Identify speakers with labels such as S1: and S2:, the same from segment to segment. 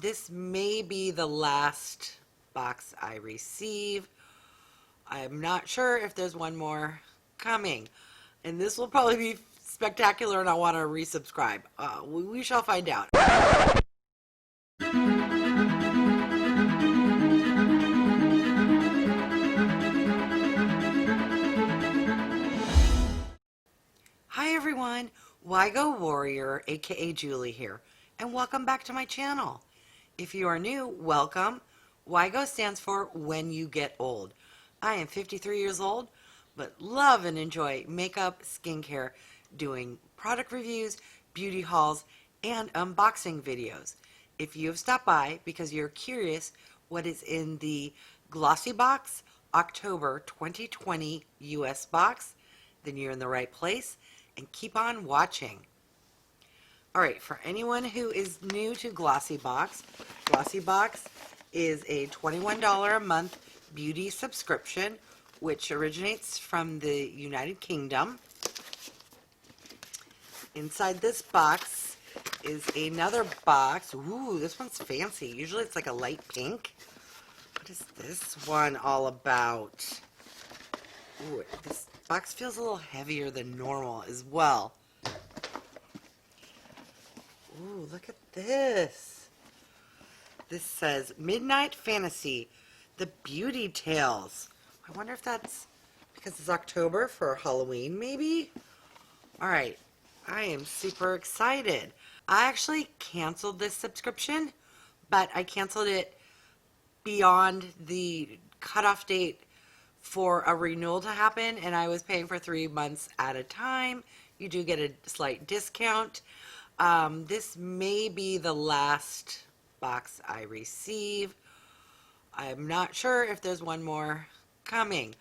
S1: This may be the last box I receive. I'm not sure if there's one more coming. And this will probably be spectacular and I want to resubscribe. We shall find out. Hi everyone, Wygo Warrior, aka Julie here, and welcome back to my channel. If you are new, welcome. Wygo stands for When You Get Old. I am 53 years old, but love and enjoy makeup, skincare, doing product reviews, beauty hauls, and unboxing videos. If you have stopped by because you're curious what is in the Glossybox October 2020 US box, then you're in the right place, and keep on watching. Alright, for anyone who is new to Glossybox, Glossybox is a $21 a month beauty subscription, which originates from the United Kingdom. Inside this box is another box. Ooh, this one's fancy. Usually it's like a light pink. What is this one all about? Ooh, this box feels a little heavier than normal as well. Ooh, look at this. This says Midnight Fantasy, The Beauty Tales. I wonder if that's because it's October for Halloween, maybe? Alright, I am super excited. I actually canceled this subscription, but I canceled it beyond the cutoff date for a renewal to happen, and I was paying for 3 months at a time. You do get a slight discount. This may be the last box I receive. I'm not sure if there's one more coming,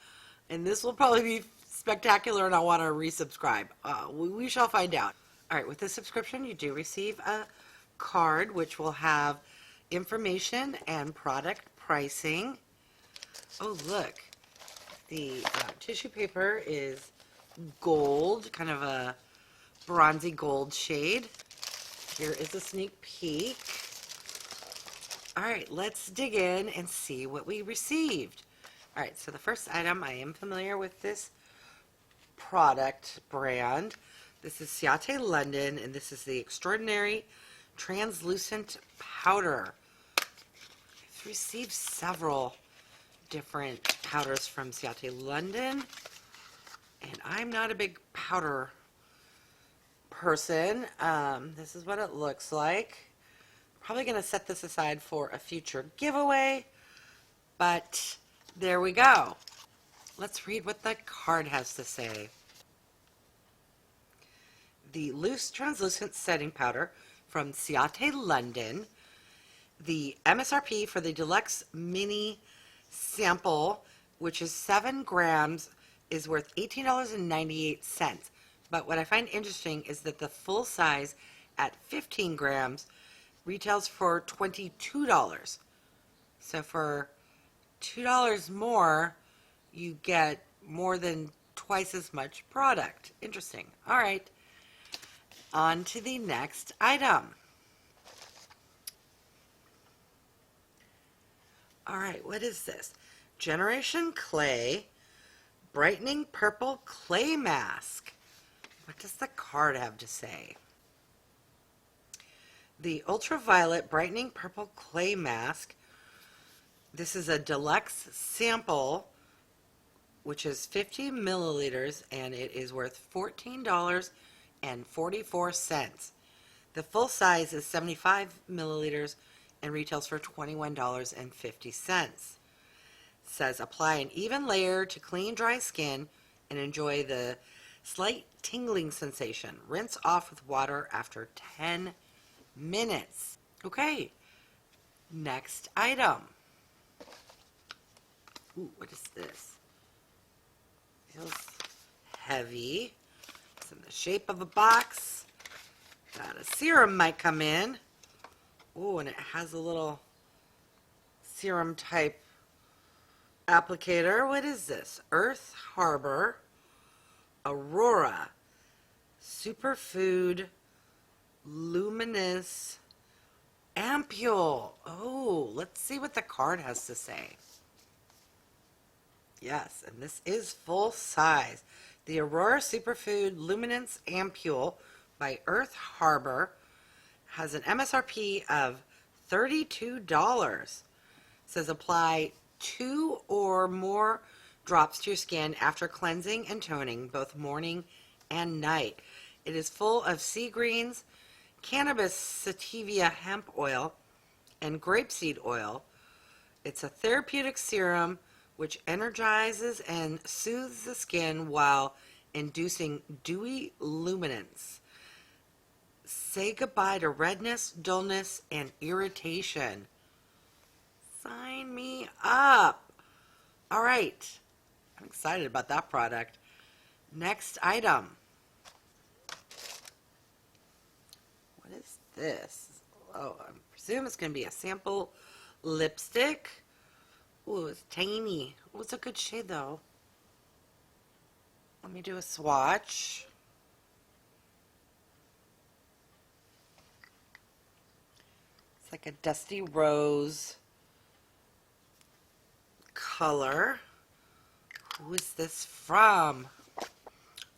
S1: and this will probably be spectacular and I want to resubscribe. We shall find out. Alright, with the subscription you do receive a card which will have information and product pricing. Oh look, the tissue paper is gold, kind of a bronzy gold shade. Here is a sneak peek. Alright, let's dig in and see what we received. Alright, so the first item, I am familiar with this product brand. This is Ciaté London, and this is the Extraordinary Translucent Powder. I've received several different powders from Ciaté London, and I'm not a big powder person. This is what it looks like. Probably going to set this aside for a future giveaway, but there we go. Let's read what the card has to say. The Loose Translucent Setting Powder from Ciaté London. The MSRP for the Deluxe Mini Sample, which is 7 grams, is worth $18.98. But what I find interesting is that the full size at 15 grams retails for $22. So for $2 more, you get more than twice as much product. Interesting. All right. On to the next item. All right, what is this? Generation Clay Brightening Purple Clay Mask. What does the card have to say? The Ultraviolet Brightening Purple Clay Mask. This is a deluxe sample, which is 50 milliliters, and it is worth $14.44. The full size is 75 milliliters and retails for $21.50. Says apply an even layer to clean dry skin and enjoy the slight tingling sensation. Rinse off with water after 10 minutes. Okay, next item. Ooh, what is this? Feels heavy. It's in the shape of a box. Got a serum might come in. Ooh, and it has a little serum type applicator. What is this? Earth Harbor, Aurora, Superfood, Luminance, Ampoule. Oh, let's see what the card has to say. Yes, and this is full size. The Aurora Superfood Luminance Ampoule by Earth Harbor has an MSRP of $32. It says apply 2 or more drops to your skin after cleansing and toning, both morning and night. It is full of sea greens, cannabis sativa hemp oil, and grapeseed oil. It's a therapeutic serum which energizes and soothes the skin while inducing dewy luminance. Say goodbye to redness, dullness, and irritation. Sign me up. All right. I'm excited about that product. Next item. What is this? Oh, I presume it's going to be a sample lipstick. Ooh, it's tiny. Oh, it's a good shade, though. Let me do a swatch. It's like a dusty rose color. Who is this from?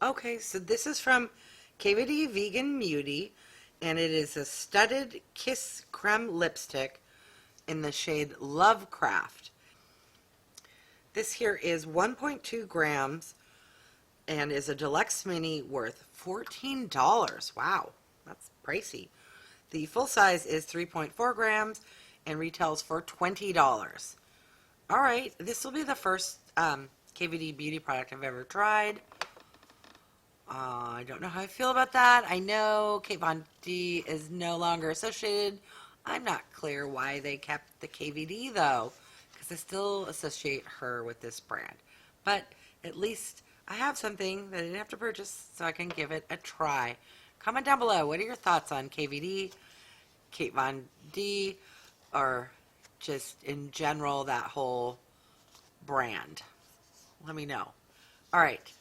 S1: Okay, so this is from KVD Vegan Beauty, and it is a studded Kiss Creme lipstick in the shade Lovecraft. This here is 1.2 grams and is a deluxe mini worth $14. Wow, that's pricey. The full size is 3.4 grams and retails for $20. All right, this will be the first KVD beauty product I've ever tried. I don't know how I feel about that. I know Kate Von D is no longer associated. I'm not clear why they kept the KVD though, because I still associate her with this brand. But at least I have something that I didn't have to purchase, so I can give it a try. Comment down below. What are your thoughts on KVD, Kate Von D, or just in general that whole brand? Let me know. All right,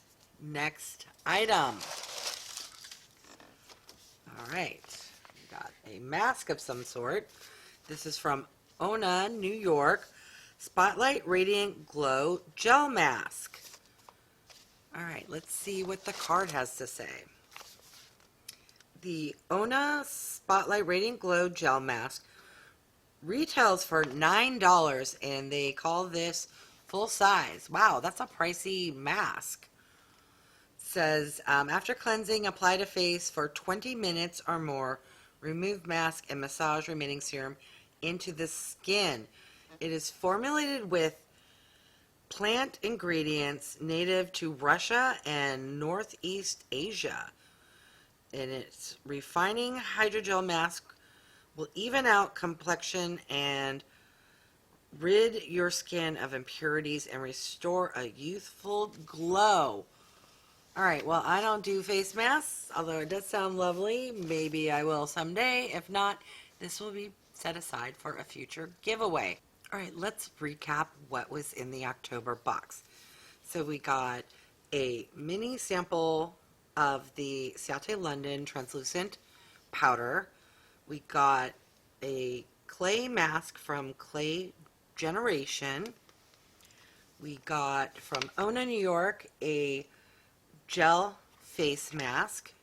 S1: next item. All right, we got a mask of some sort. This is from Ona, New York. Spotlight Radiant Glow Gel Mask. All right, let's see what the card has to say. The Ona Spotlight Radiant Glow Gel Mask retails for $9, and they call this full size. Wow, that's a pricey mask. It says, after cleansing, apply to face for 20 minutes or more. Remove mask and massage remaining serum into the skin. It is formulated with plant ingredients native to Russia and Northeast Asia. And its refining hydrogel mask will even out complexion and rid your skin of impurities and restore a youthful glow. All right, well, I don't do face masks, although it does sound lovely. Maybe I will someday. If not, this will be set aside for a future giveaway. All right, let's recap what was in the October box. So we got a mini sample of the Ciaté London translucent powder. We got a clay mask from Clay Generation. We got from Ona, New York, a gel face mask.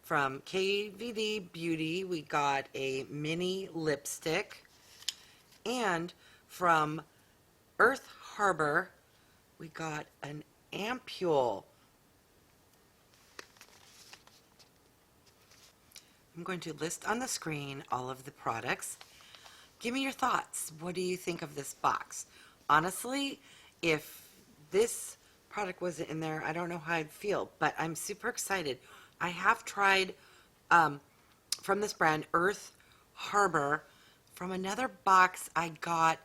S1: From KVD Beauty, we got a mini lipstick. And from Earth Harbor, we got an Ampoule. I'm going to list on the screen all of the products. Give me your thoughts. What do you think of this box? Honestly, if this product wasn't in there, I don't know how I'd feel, but I'm super excited. I have tried from this brand, Earth Harbor. From another box, I got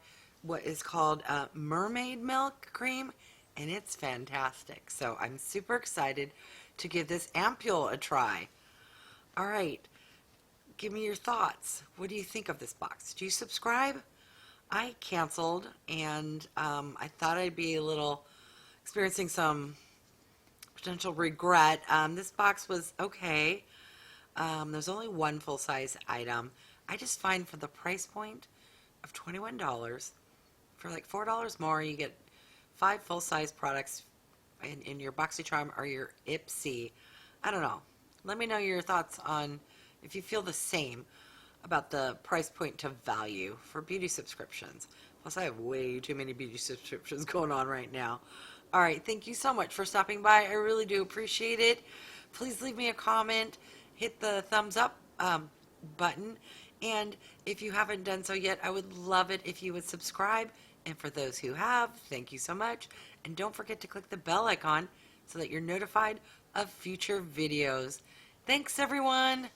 S1: what is called mermaid milk cream, and it's fantastic. So I'm super excited to give this Ampoule a try. All right, give me your thoughts. What do you think of this box? Do you subscribe? I canceled, and I thought I'd be a little experiencing some potential regret. This box was okay. There's only one full-size item. I just find for the price point of $21, for like $4 more, you get 5 full-size products in your BoxyCharm or your Ipsy. I don't know. Let me know your thoughts on if you feel the same about the price point to value for beauty subscriptions. Plus, I have way too many beauty subscriptions going on right now. All right, thank you so much for stopping by. I really do appreciate it. Please leave me a comment, hit the thumbs up button, and if you haven't done so yet, I would love it if you would subscribe. And for those who have, thank you so much. And don't forget to click the bell icon so that you're notified of future videos. Thanks, everyone.